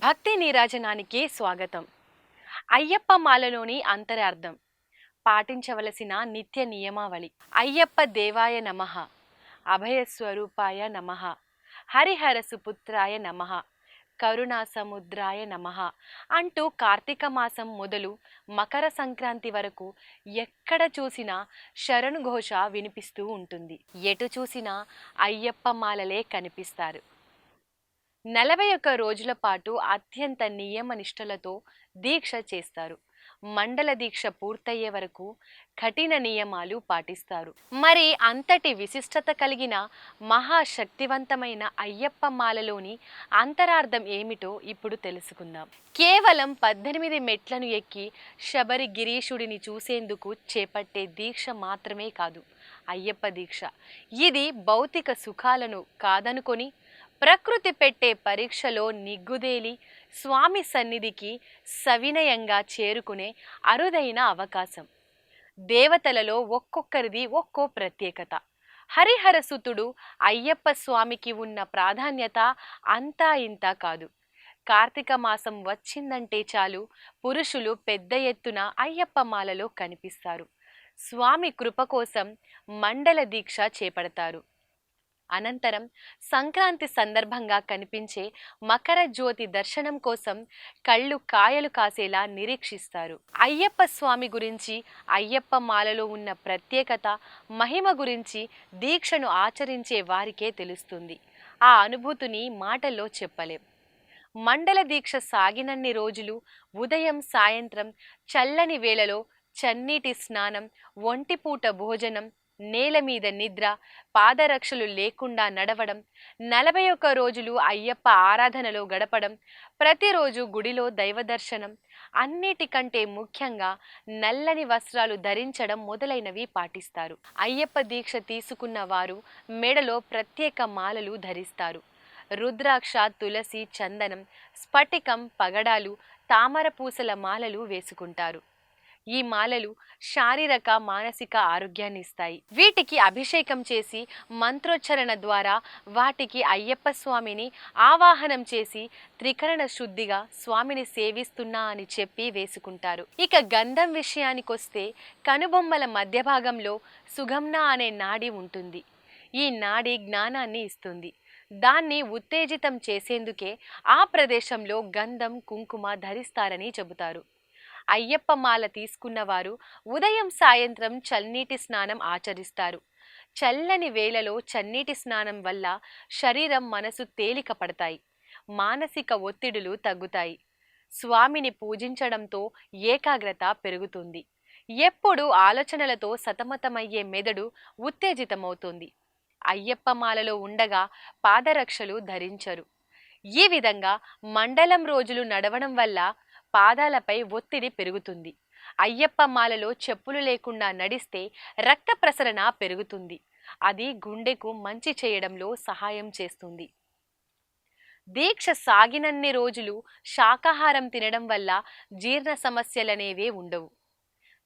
భక్తి నీరాజనానికి స్వాగతం. అయ్యప్ప మాలలోని అంతరార్థం, పాటించవలసిన నిత్య నియమావళి. అయ్యప్ప దేవాయ నమః, అభయస్వరూపాయ నమః, హరిహర సుపుత్రాయ నమః, కరుణా సముద్రాయ నమః అంటూ కార్తీక మాసం మొదలు మకర సంక్రాంతి వరకు ఎక్కడ చూసినా శరణు ఘోష వినిపిస్తూ ఉంటుంది. ఎటు చూసినా అయ్యప్ప మాలలే కనిపిస్తారు. 41 రోజుల పాటు అత్యంత నియమ నిష్టలతో దీక్ష చేస్తారు. మండల దీక్ష పూర్తయ్యే వరకు కఠిన నియమాలు పాటిస్తారు. మరి అంతటి విశిష్టత కలిగిన మహాశక్తివంతమైన అయ్యప్ప మాలలోని అంతరార్థం ఏమిటో ఇప్పుడు తెలుసుకుందాం. కేవలం 18 మెట్లను ఎక్కి శబరి గిరీశుడిని చూసేందుకు చేపట్టే దీక్ష మాత్రమే కాదు అయ్యప్ప దీక్ష. ఇది భౌతిక సుఖాలను కాదనుకొని ప్రకృతి పెట్టే పరీక్షలో నిగ్గుదేలి స్వామి సన్నిధికి సవినయంగా చేరుకునే అరుదైన అవకాశం. దేవతలలో ఒక్కొక్కరిది ఒక్కో ప్రత్యేకత. హరిహరసుతుడు అయ్యప్ప స్వామికి ఉన్న ప్రాధాన్యత అంతా ఇంతా కాదు. కార్తీక మాసం వచ్చిందంటే చాలు పురుషులు పెద్ద ఎత్తున అయ్యప్ప మాలలో కనిపిస్తారు. స్వామి కృప కోసం మండల దీక్ష చేపడతారు. అనంతరం సంక్రాంతి సందర్భంగా కనిపించే మకర జ్యోతి దర్శనం కోసం కళ్ళు కాయలు కాసేలా నిరీక్షిస్తారు. అయ్యప్ప స్వామి గురించి, అయ్యప్ప మాలలో ఉన్న ప్రత్యేకత, మహిమ గురించి దీక్షను ఆచరించే వారికే తెలుస్తుంది. ఆ అనుభూతిని మాటల్లో చెప్పలేం. మండల దీక్ష సాగినన్ని రోజులు ఉదయం సాయంత్రం చల్లని వేళలో చన్నీటి స్నానం, ఒంటిపూట భోజనం, నేల మీద నిద్ర, పాదరక్షలు లేకుండా నడవడం, 41 రోజులు అయ్యప్ప ఆరాధనలో గడపడం, ప్రతిరోజు గుడిలో దైవ దర్శనం, అన్నిటికంటే ముఖ్యంగా నల్లని వస్త్రాలు ధరించడం మొదలైనవి పాటిస్తారు. అయ్యప్ప దీక్ష తీసుకున్న వారు మెడలో ప్రత్యేక మాలలు ధరిస్తారు. రుద్రాక్ష, తులసి, చందనం, స్ఫటికం, పగడాలు, తామర పూసల మాలలు వేసుకుంటారు. ఈ మాలలు శారీరక, మానసిక ఆరోగ్యాన్ని ఇస్తాయి. వీటికి అభిషేకం చేసి మంత్రోచ్చరణ ద్వారా వాటికి అయ్యప్ప స్వామిని ఆవాహనం చేసి త్రికరణ శుద్ధిగా స్వామిని సేవిస్తున్నా అని చెప్పి వేసుకుంటారు. ఇక గంధం విషయానికొస్తే కనుబొమ్మల మధ్య భాగంలో సుగమ్న అనే నాడి ఉంటుంది. ఈ నాడి జ్ఞానాన్ని ఇస్తుంది. దాన్ని ఉత్తేజితం చేసేందుకే ఆ ప్రదేశంలో గంధం, కుంకుమ ధరిస్తారని చెబుతారు. అయ్యప్ప మాల తీసుకున్నవారు ఉదయం సాయంత్రం చన్నీటి స్నానం ఆచరిస్తారు. చల్లని వేళలో చన్నీటి స్నానం వల్ల శరీరం, మనసు తేలిక పడతాయి. మానసిక ఒత్తిడులు తగ్గుతాయి. స్వామిని పూజించడంతో ఏకాగ్రత పెరుగుతుంది. ఎప్పుడు ఆలోచనలతో సతమతమయ్యే మెదడు ఉత్తేజితమవుతుంది. అయ్యప్ప మాలలో ఉండగా పాదరక్షలు ధరించరు. ఈ విధంగా మండలం రోజులు నడవడం వల్ల పాదాలపై ఒత్తిడి పెరుగుతుంది. అయ్యప్ప మాలలో చెప్పులు లేకుండా నడిస్తే రక్త ప్రసరణ పెరుగుతుంది. అది గుండెకు మంచి చేయడంలో సహాయం చేస్తుంది. దీక్ష సాగినన్ని రోజులు శాకాహారం తినడం వల్ల జీర్ణ సమస్యలనేవే ఉండవు.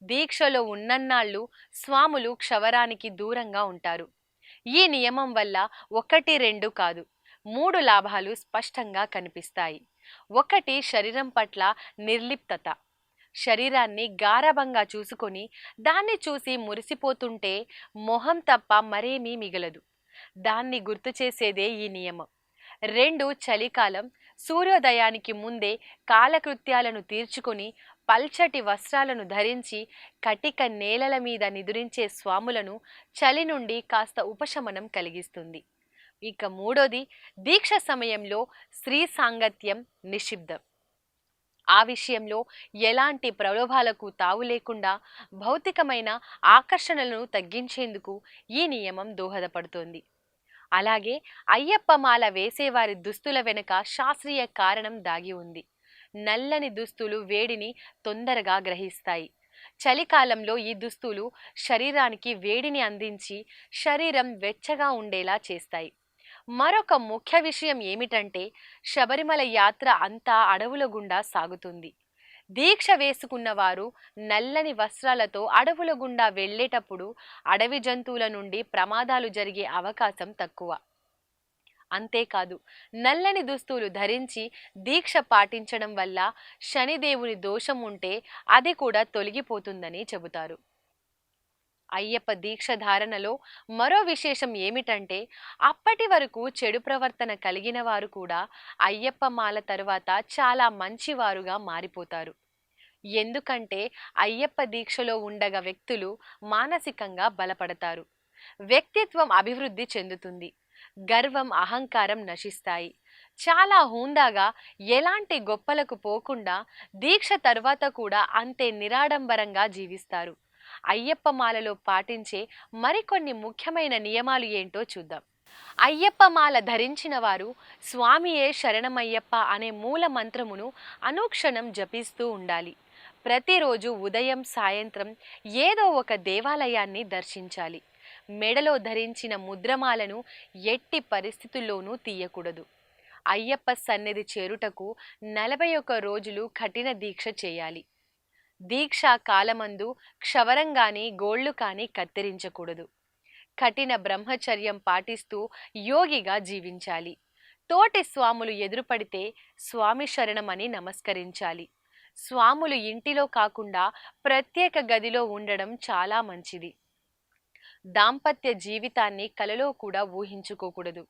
దీక్షలో ఉన్నన్నాళ్ళు స్వాములు క్షవరానికి దూరంగా ఉంటారు. ఈ నియమం వల్ల 1, 2 కాదు 3 లాభాలు స్పష్టంగా కనిపిస్తాయి. 1, శరీరం పట్ల నిర్లిప్తత. శరీరాన్ని గారాబంగా చూసుకొని దాన్ని చూసి మురిసిపోతుంటే మొహం తప్ప మరేమీ మిగలదు. దాన్ని గుర్తు చేసేదే ఈ నియమం. 2, చలికాలం. సూర్యోదయానికి ముందే కాలకృత్యాలను తీర్చుకొని పల్చటి వస్త్రాలను ధరించి కటిక నేలల మీద నిదురించే స్వాములను చలి నుండి కాస్త ఉపశమనం కలిగిస్తుంది. ఇక 3వది, దీక్ష సమయంలో స్త్రీ సాంగత్యం నిషిద్ధం. ఆ విషయంలో ఎలాంటి ప్రలోభాలకు తావు లేకుండా భౌతికమైన ఆకర్షణలను తగ్గించేందుకు ఈ నియమం దోహదపడుతోంది. అలాగే అయ్యప్ప మాల వేసేవారి దుస్తుల వెనుక శాస్త్రీయ కారణం దాగి ఉంది. నల్లని దుస్తులు వేడిని తొందరగా గ్రహిస్తాయి. చలికాలంలో ఈ దుస్తులు శరీరానికి వేడిని అందించి శరీరం వెచ్చగా ఉండేలా చేస్తాయి. మరొక ముఖ్య విషయం ఏమిటంటే శబరిమల యాత్ర అంతా అడవుల గుండా సాగుతుంది. దీక్ష వేసుకున్న వారు నల్లని వస్త్రాలతో అడవుల గుండా వెళ్ళేటప్పుడు అడవి జంతువుల నుండి ప్రమాదాలు జరిగే అవకాశం తక్కువ. అంతేకాదు, నల్లని దుస్తులు ధరించి దీక్ష పాటించడం వల్ల శనిదేవుని దోషం ఉంటే అది కూడా తొలగిపోతుందని చెబుతారు. అయ్యప్ప దీక్ష ధారణలో మరో విశేషం ఏమిటంటే, అప్పటి వరకు చెడు ప్రవర్తన కలిగిన వారు కూడా అయ్యప్ప మాల తరువాత చాలా మంచివారుగా మారిపోతారు. ఎందుకంటే అయ్యప్ప దీక్షలో ఉండగా వ్యక్తులు మానసికంగా బలపడతారు, వ్యక్తిత్వం అభివృద్ధి చెందుతుంది, గర్వం అహంకారం నశిస్తాయి. చాలా హుందాగా ఎలాంటి గొప్పలకు పోకుండా దీక్ష తర్వాత కూడా అంతే నిరాడంబరంగా జీవిస్తారు. అయ్యప్ప మాలలో పాటించే మరికొన్ని ముఖ్యమైన నియమాలు ఏంటో చూద్దాం. అయ్యప్ప మాల ధరించిన వారు స్వామియే శరణమయ్యప్ప అనే మూల మంత్రమును అనుక్షణం జపిస్తూ ఉండాలి. ప్రతిరోజు ఉదయం సాయంత్రం ఏదో ఒక దేవాలయాన్ని దర్శించాలి. మెడలో ధరించిన ముద్రమాలను ఎట్టి పరిస్థితుల్లోనూ తీయకూడదు. అయ్యప్ప సన్నిధి చేరుటకు 41 రోజులు కఠిన దీక్ష చేయాలి. దీక్షా కాలమందు క్షవరం గాని గోళ్లు కాని కత్తిరించకూడదు. కఠిన బ్రహ్మచర్యం పాటిస్తూ యోగిగా జీవించాలి. తోటి స్వాములు ఎదురుపడితే స్వామి శరణమని నమస్కరించాలి. స్వాములు ఇంటిలో కాకుండా ప్రత్యేక గదిలో ఉండడం చాలా మంచిది. దాంపత్య జీవితాన్ని కలలో కూడా ఊహించుకోకూడదు.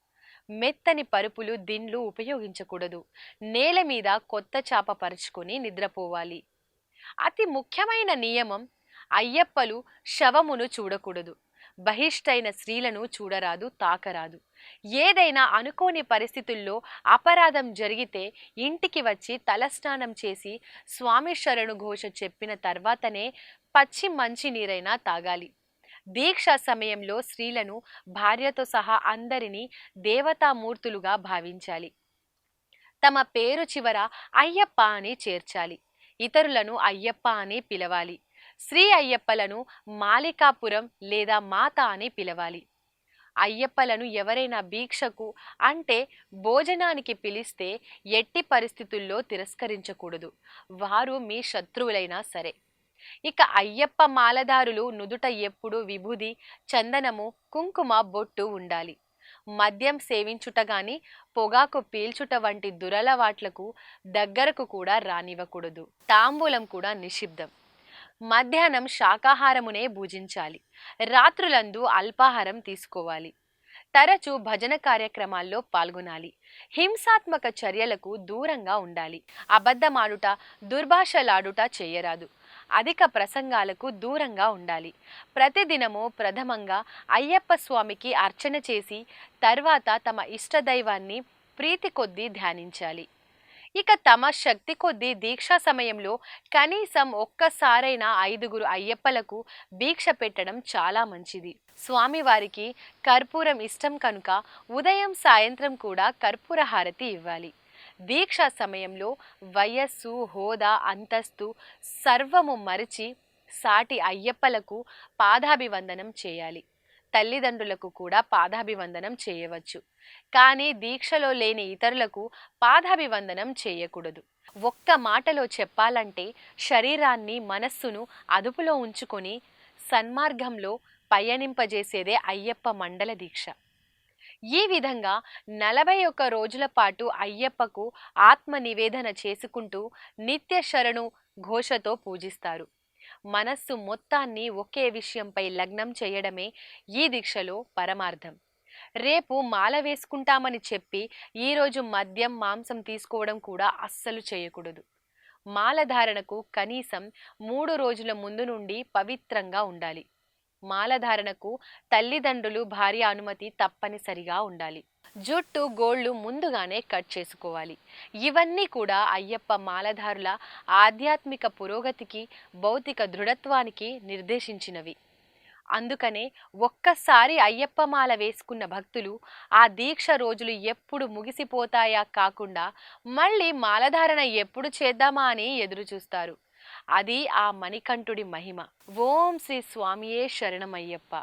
మెత్తని పరుపులు దిండ్లు ఉపయోగించకూడదు. నేల మీద కొత్త చాప పరుచుకొని నిద్రపోవాలి. అతి ముఖ్యమైన నియమం, అయ్యప్పలు శవమును చూడకూడదు. బహిష్టైన స్త్రీలను చూడరాదు, తాకరాదు. ఏదైనా అనుకోని పరిస్థితుల్లో అపరాధం జరిగితే ఇంటికి వచ్చి తలస్నానం చేసి స్వామి శరణు ఘోష చెప్పిన తర్వాతనే పచ్చి మంచి నీరైనా తాగాలి. దీక్ష సమయంలో స్త్రీలను భార్యతో సహా అందరినీ దేవతామూర్తులుగా భావించాలి. తమ పేరు చివర అయ్యప్ప అని చేర్చాలి. ఇతరులను అయ్యప్ప అని పిలవాలి. శ్రీ అయ్యప్పలను మాలికాపురం లేదా మాత అని పిలవాలి. అయ్యప్పలను ఎవరైనా భిక్షకు అంటే భోజనానికి పిలిస్తే ఎట్టి పరిస్థితుల్లో తిరస్కరించకూడదు, వారు మీ శత్రువులైనా సరే. ఇక అయ్యప్ప మాలదారులు నుదుట ఎప్పుడు విభూది, చందనము, కుంకుమ బొట్టు ఉండాలి. మద్యం సేవించుట గాని పొగాకు పీల్చుట వంటి దురలవాట్లకు దగ్గరకు కూడా రానివ్వకూడదు. తాంబూలం కూడా నిషిద్ధం. మధ్యాహ్నం శాకాహారమునే భుజించాలి. రాత్రులందు అల్పాహారం తీసుకోవాలి. తరచూ భజన కార్యక్రమాల్లో పాల్గొనాలి. హింసాత్మక చర్యలకు దూరంగా ఉండాలి. అబద్ధమాడుట, దుర్భాషలాడుట చేయరాదు. అధిక ప్రసంగాలకు దూరంగా ఉండాలి. ప్రతిదినము ప్రథమంగా అయ్యప్ప స్వామికి అర్చన చేసి తర్వాత తమ ఇష్టదైవాన్ని ప్రీతి కొద్దీ ధ్యానించాలి. ఇక తమ శక్తి కొద్దీ దీక్షా సమయంలో కనీసం ఒక్కసారైనా 5 అయ్యప్పలకు భిక్ష పెట్టడం చాలా మంచిది. స్వామివారికి కర్పూరం ఇష్టం కనుక ఉదయం సాయంత్రం కూడా కర్పూర హారతి ఇవ్వాలి. దీక్షా సమయంలో వయస్సు, హోదా, అంతస్తు సర్వము మరిచి సాటి అయ్యప్పలకు పాదాభివందనం చేయాలి. తల్లిదండ్రులకు కూడా పాదాభివందనం చేయవచ్చు, కానీ దీక్షలో లేని ఇతరులకు పాదాభివందనం చేయకూడదు. ఒక్క మాటలో చెప్పాలంటే శరీరాన్ని, మనస్సును అదుపులో ఉంచుకొని సన్మార్గంలో పయనింపజేసేదే అయ్యప్ప మండల దీక్ష. ఈ విధంగా 41 రోజుల పాటు అయ్యప్పకు ఆత్మ నివేదన చేసుకుంటూ నిత్య శరణు ఘోషతో పూజిస్తారు. మనస్సు మొత్తాన్ని ఒకే విషయంపై లగ్నం చేయడమే ఈ దీక్షలో పరమార్థం. రేపు మాల వేసుకుంటామని చెప్పి ఈరోజు మద్యం, మాంసం తీసుకోవడం కూడా అస్సలు చేయకూడదు. మాల ధారణకు కనీసం 3 రోజుల ముందు నుండి పవిత్రంగా ఉండాలి. మాలధారణకు తల్లిదండ్రులు, భార్య అనుమతి తప్పనిసరిగా ఉండాలి. జుట్టు, గోళ్లు ముందుగానే కట్ చేసుకోవాలి. ఇవన్నీ కూడా అయ్యప్ప మాలధారుల ఆధ్యాత్మిక పురోగతికి, భౌతిక దృఢత్వానికి నిర్దేశించినవి. అందుకనే ఒక్కసారి అయ్యప్ప మాల వేసుకున్న భక్తులు ఆ దీక్ష రోజులు ఎప్పుడు ముగిసిపోతాయా కాకుండా మళ్ళీ మాలధారణ ఎప్పుడు చేద్దామా అని ఎదురు చూస్తారు. అది ఆ మణికంఠుడి మహిమ. ఓం శ్రీ స్వామియే శరణమయ్యప్ప.